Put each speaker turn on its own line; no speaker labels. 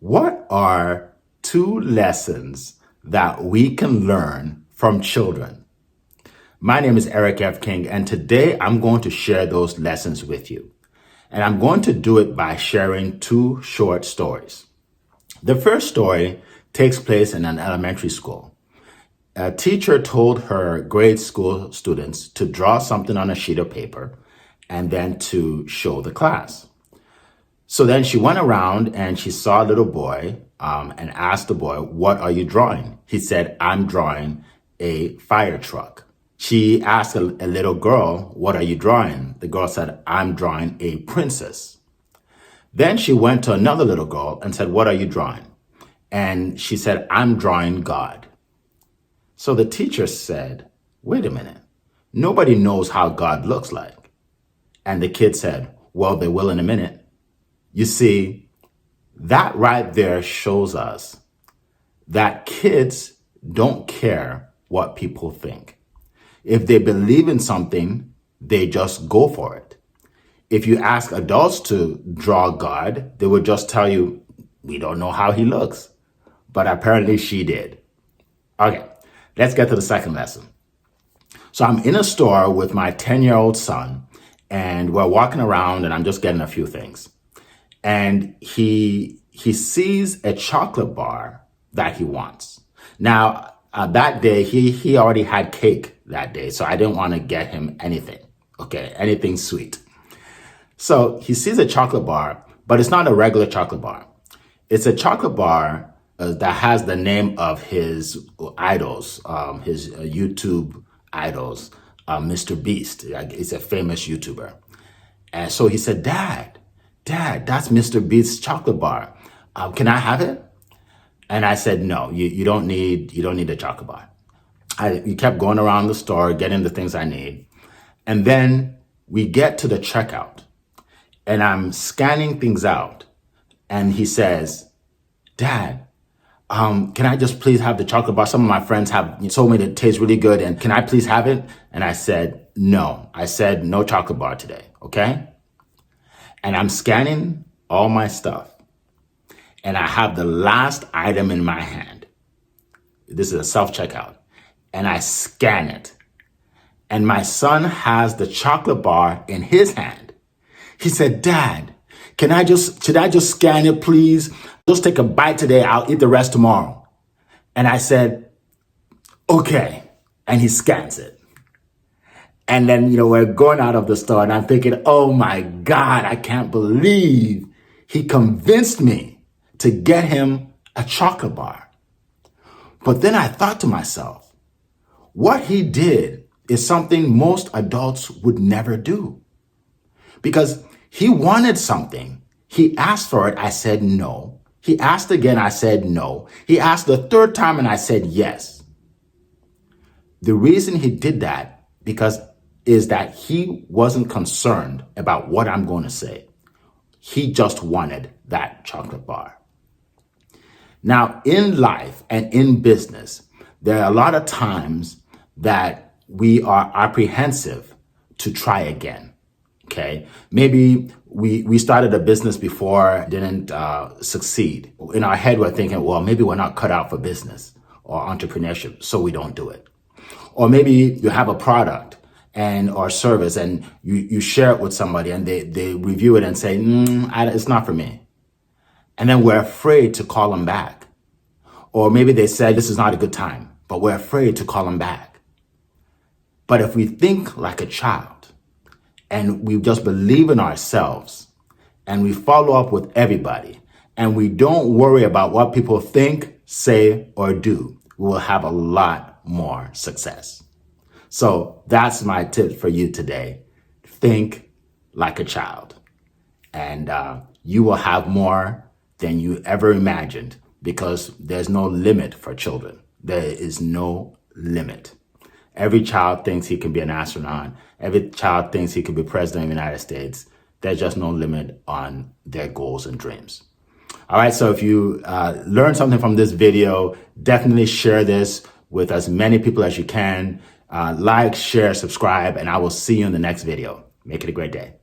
What are two lessons that we can learn from children? My name is Eric F. King, and today I'm going to share those lessons with you. And I'm going to do it by sharing two short stories. The first story takes place in an elementary school. A teacher told her grade school students to draw something on a sheet of paper and then to show the class. So then she went around and she saw a little boy and asked the boy, "What are you drawing?" He said, "I'm drawing a fire truck." She asked a little girl, "What are you drawing?" The girl said, "I'm drawing a princess." Then she went to another little girl and said, "What are you drawing?" And she said, "I'm drawing God." So the teacher said, "Wait a minute. Nobody knows how God looks like." And the kid said, "Well, they will in a minute." You see, that right there shows us that kids don't care what people think. If they believe in something, they just go for it. If you ask adults to draw God, they would just tell you, "We don't know how he looks." But apparently she did. Okay, let's get to the second lesson. So I'm in a store with my 10-year-old son, and we're walking around and I'm just getting a few things. And he sees a chocolate bar that he wants. Now, that day, he already had cake that day, so I didn't want to get him anything, okay, anything sweet. So he sees a chocolate bar, but it's not a regular chocolate bar. It's a chocolate bar that has the name of his idols, his YouTube idols, Mr. Beast. He's a famous YouTuber. And so he said, Dad, that's Mr. Beast's chocolate bar. Can I have it? And I said, "No, you don't need a chocolate bar." We kept going around the store, getting the things I need. And then we get to the checkout and I'm scanning things out. And he says, "Dad, can I just please have the chocolate bar? Some of my friends have told me that it tastes really good. And can I please have it?" And I said, "No." I said, "No chocolate bar today. Okay?" And I'm scanning all my stuff. And I have the last item in my hand. This is a self-checkout. And I scan it. And my son has the chocolate bar in his hand. He said, "Dad, should I just scan it, please? Just take a bite today. I'll eat the rest tomorrow." And I said, "Okay." And he scans it. And then, we're going out of the store and I'm thinking, oh my God, I can't believe he convinced me to get him a chocolate bar. But then I thought to myself, what he did is something most adults would never do. Because he wanted something. He asked for it. I said no. He asked again. I said no. He asked the third time and I said yes. The reason he did that is that he wasn't concerned about what I'm going to say. He just wanted that chocolate bar. Now, in life and in business, there are a lot of times that we are apprehensive to try again. Okay, maybe we started a business before, didn't succeed. In our head, we're thinking, well, maybe we're not cut out for business or entrepreneurship, so we don't do it. Or maybe you have a product or service and you share it with somebody and they review it and say, it's not for me. And then we're afraid to call them back. Or maybe they said, this is not a good time, but we're afraid to call them back. But if we think like a child and we just believe in ourselves and we follow up with everybody and we don't worry about what people think, say, or do, we will have a lot more success. So that's my tip for you today. Think like a child and you will have more than you ever imagined because there's no limit for children. There is no limit. Every child thinks he can be an astronaut. Every child thinks he could be president of the United States. There's just no limit on their goals and dreams. All right, so if you learned something from this video, definitely share this with as many people as you can. Like, share, subscribe, and I will see you in the next video. Make it a great day.